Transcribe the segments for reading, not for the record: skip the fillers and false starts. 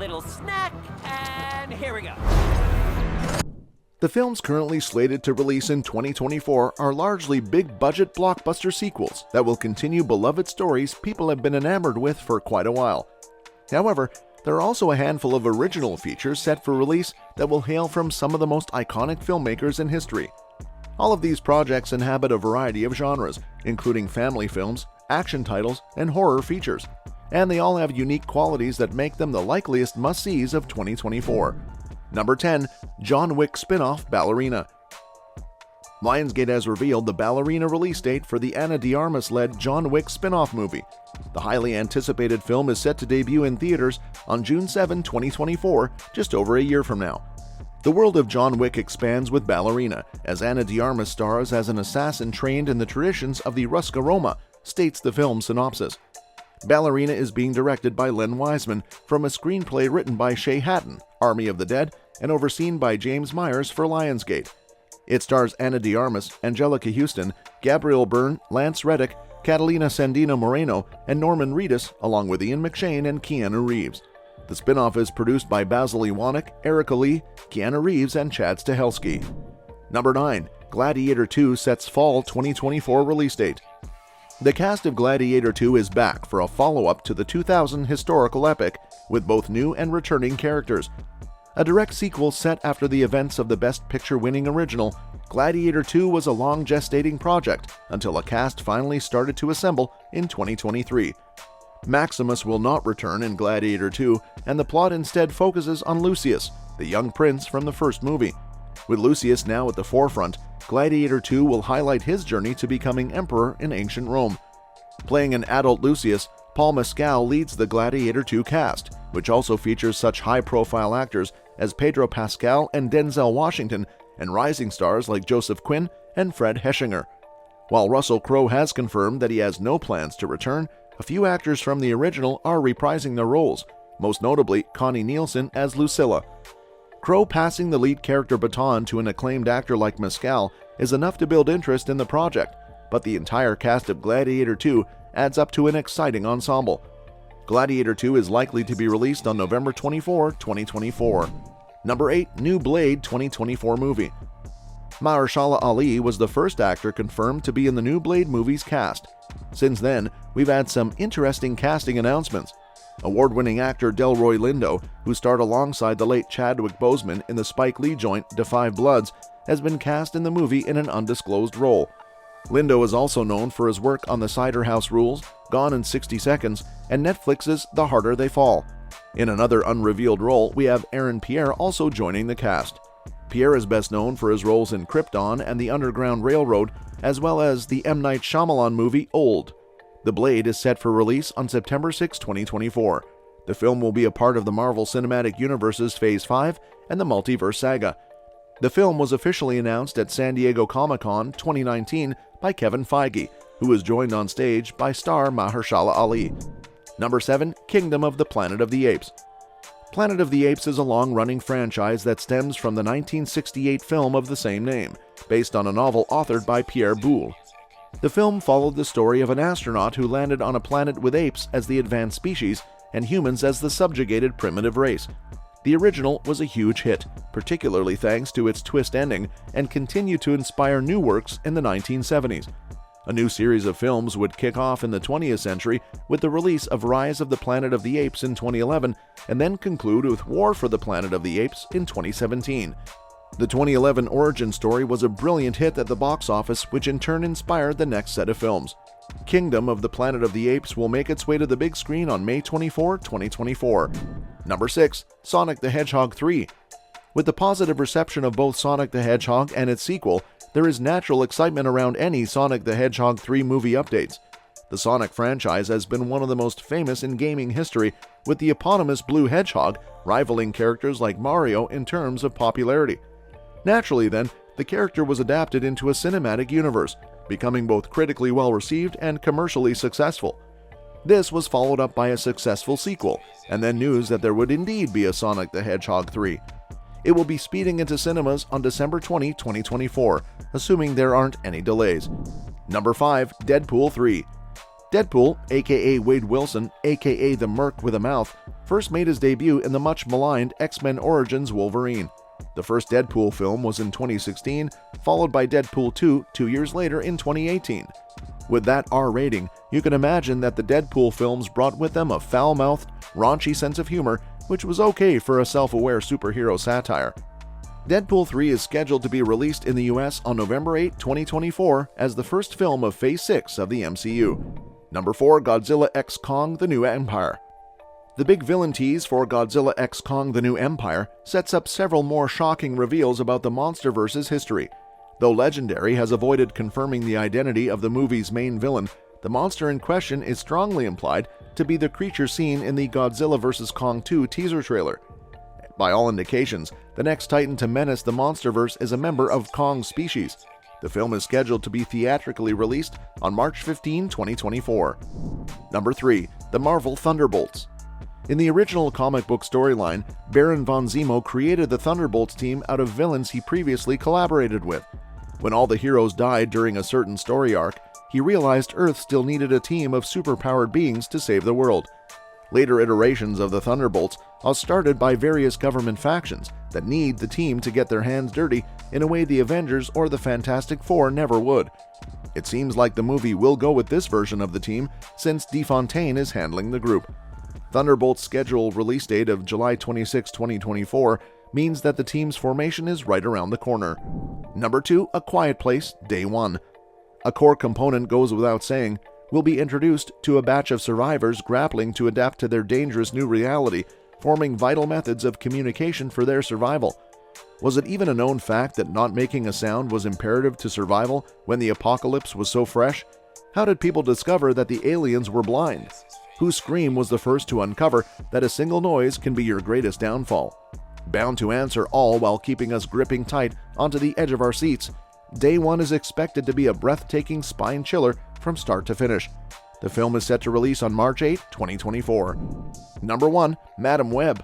little snack, and here we go. The films currently slated to release in 2024 are largely big-budget blockbuster sequels that will continue beloved stories people have been enamored with for quite a while. However, there are also a handful of original features set for release that will hail from some of the most iconic filmmakers in history. All of these projects inhabit a variety of genres, including family films, action titles, and horror features, and they all have unique qualities that make them the likeliest must-sees of 2024. Number 10. John Wick spin-off Ballerina. Lionsgate has revealed the Ballerina release date for the Ana de Armas-led John Wick spin-off movie. The highly anticipated film is set to debut in theaters on June 7, 2024, just over a year from now. The world of John Wick expands with Ballerina, as Ana de Armas stars as an assassin trained in the traditions of the Ruska Roma, states the film synopsis. Ballerina is being directed by Len Wiseman from a screenplay written by Shay Hatton, Army of the Dead, and overseen by James Myers for Lionsgate. It stars Ana de Armas, Angelica Houston, Gabriel Byrne, Lance Reddick, Catalina Sandino Moreno, and Norman Reedus, along with Ian McShane and Keanu Reeves. The spin-off is produced by Basil Iwanek, Erica Lee, Keanu Reeves, and Chad Stahelski. Number 9. Gladiator 2 sets fall 2024 release date. The cast of Gladiator 2 is back for a follow-up to the 2000 historical epic with both new and returning characters. A direct sequel set after the events of the Best Picture-winning original, Gladiator 2 was a long gestating project until a cast finally started to assemble in 2023. Maximus will not return in Gladiator 2, and the plot instead focuses on Lucius, the young prince from the first movie. With Lucius now at the forefront, Gladiator 2 will highlight his journey to becoming emperor in ancient Rome. Playing an adult Lucius, Paul Mescal leads the Gladiator 2 cast, which also features such high-profile actors as Pedro Pascal and Denzel Washington, and rising stars like Joseph Quinn and Fred Heschinger. While Russell Crowe has confirmed that he has no plans to return, a few actors from the original are reprising their roles, most notably Connie Nielsen as Lucilla. Crowe passing the lead character baton to an acclaimed actor like Mescal is enough to build interest in the project, but the entire cast of Gladiator 2 adds up to an exciting ensemble. Gladiator 2 is likely to be released on November 24, 2024. Number 8. New Blade 2024 movie. Mahershala Ali was the first actor confirmed to be in the new Blade movie's cast. Since then, we've had some interesting casting announcements. Award-winning actor Delroy Lindo, who starred alongside the late Chadwick Boseman in the Spike Lee joint Da 5 Bloods, has been cast in the movie in an undisclosed role. Lindo is also known for his work on The Cider House Rules, Gone in 60 Seconds, and Netflix's The Harder They Fall. In another unrevealed role, we have Aaron Pierre also joining the cast. Pierre is best known for his roles in Krypton and The Underground Railroad, as well as the M. Night Shyamalan movie Old. The Blade is set for release on September 6, 2024. The film will be a part of the Marvel Cinematic Universe's Phase 5 and the Multiverse Saga. The film was officially announced at San Diego Comic-Con 2019 by Kevin Feige, who was joined on stage by star Mahershala Ali. Number 7. Kingdom of the Planet of the Apes. Planet of the Apes is a long-running franchise that stems from the 1968 film of the same name, based on a novel authored by Pierre Boulle. The film followed the story of an astronaut who landed on a planet with apes as the advanced species and humans as the subjugated primitive race. The original was a huge hit, particularly thanks to its twist ending, and continued to inspire new works in the 1970s. A new series of films would kick off in the 20th century with the release of Rise of the Planet of the Apes in 2011, and then conclude with War for the Planet of the Apes in 2017. The 2011 origin story was a brilliant hit at the box office, which in turn inspired the next set of films. Kingdom of the Planet of the Apes will make its way to the big screen on May 24, 2024. Number 6. Sonic the Hedgehog 3. With the positive reception of both Sonic the Hedgehog and its sequel, there is natural excitement around any Sonic the Hedgehog 3 movie updates. The Sonic franchise has been one of the most famous in gaming history, with the eponymous Blue Hedgehog rivaling characters like Mario in terms of popularity. Naturally then, the character was adapted into a cinematic universe, becoming both critically well-received and commercially successful. This was followed up by a successful sequel, and then news that there would indeed be a Sonic the Hedgehog 3. It will be speeding into cinemas on December 20, 2024, assuming there aren't any delays. Number 5. Deadpool 3. Deadpool, aka Wade Wilson, aka the Merc with a Mouth, first made his debut in the much-maligned X-Men Origins Wolverine. The first Deadpool film was in 2016, followed by Deadpool 2 2 years later in 2018. With that R rating, you can imagine that the Deadpool films brought with them a foul-mouthed, raunchy sense of humor, which was okay for a self-aware superhero satire. Deadpool 3 is scheduled to be released in the US on November 8, 2024 as the first film of Phase 6 of the MCU. Number 4. Godzilla x Kong: The New Empire. The big villain tease for Godzilla x Kong: The New Empire sets up several more shocking reveals about the MonsterVerse's history. Though Legendary has avoided confirming the identity of the movie's main villain, the monster in question is strongly implied to be the creature seen in the Godzilla vs. Kong 2 teaser trailer. By all indications, the next titan to menace the MonsterVerse is a member of Kong's species. The film is scheduled to be theatrically released on March 15, 2024. Number 3. The Marvel Thunderbolts. In the original comic book storyline, Baron von Zemo created the Thunderbolts team out of villains he previously collaborated with. When all the heroes died during a certain story arc, he realized Earth still needed a team of superpowered beings to save the world. Later iterations of the Thunderbolts are started by various government factions that need the team to get their hands dirty in a way the Avengers or the Fantastic Four never would. It seems like the movie will go with this version of the team since DeFontaine is handling the group. Thunderbolt's scheduled release date of July 26, 2024 means that the team's formation is right around the corner. Number 2. A Quiet Place, Day 1. A core component goes without saying, will be introduced to a batch of survivors grappling to adapt to their dangerous new reality, forming vital methods of communication for their survival. Was it even a known fact that not making a sound was imperative to survival when the apocalypse was so fresh? How did people discover that the aliens were blind? Whose scream was the first to uncover that a single noise can be your greatest downfall? Bound to answer all while keeping us gripping tight onto the edge of our seats, Day 1 is expected to be a breathtaking spine chiller from start to finish. The film is set to release on March 8, 2024. Number 1. Madam Web.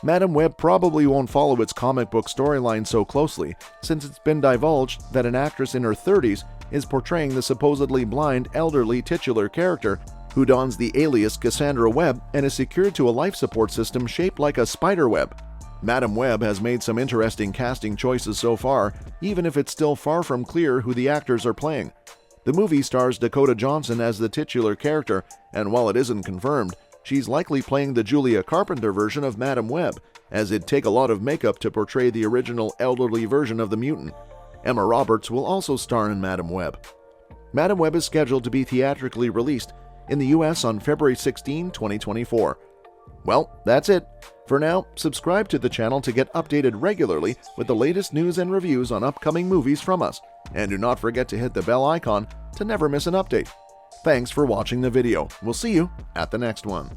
Madam Web probably won't follow its comic book storyline so closely, since it's been divulged that an actress in her 30s is portraying the supposedly blind elderly titular character who dons the alias Cassandra Webb and is secured to a life support system shaped like a spider web. Madam Web has made some interesting casting choices so far, even if it's still far from clear who the actors are playing. The movie stars Dakota Johnson as the titular character, and while it isn't confirmed, she's likely playing the Julia Carpenter version of Madam Web, as it'd take a lot of makeup to portray the original elderly version of the mutant. Emma Roberts will also star in Madam Web. Madam Web is scheduled to be theatrically released in the US on February 16, 2024. Well, that's it. For now, subscribe to the channel to get updated regularly with the latest news and reviews on upcoming movies from us, and do not forget to hit the bell icon to never miss an update. Thanks for watching the video. We'll see you at the next one.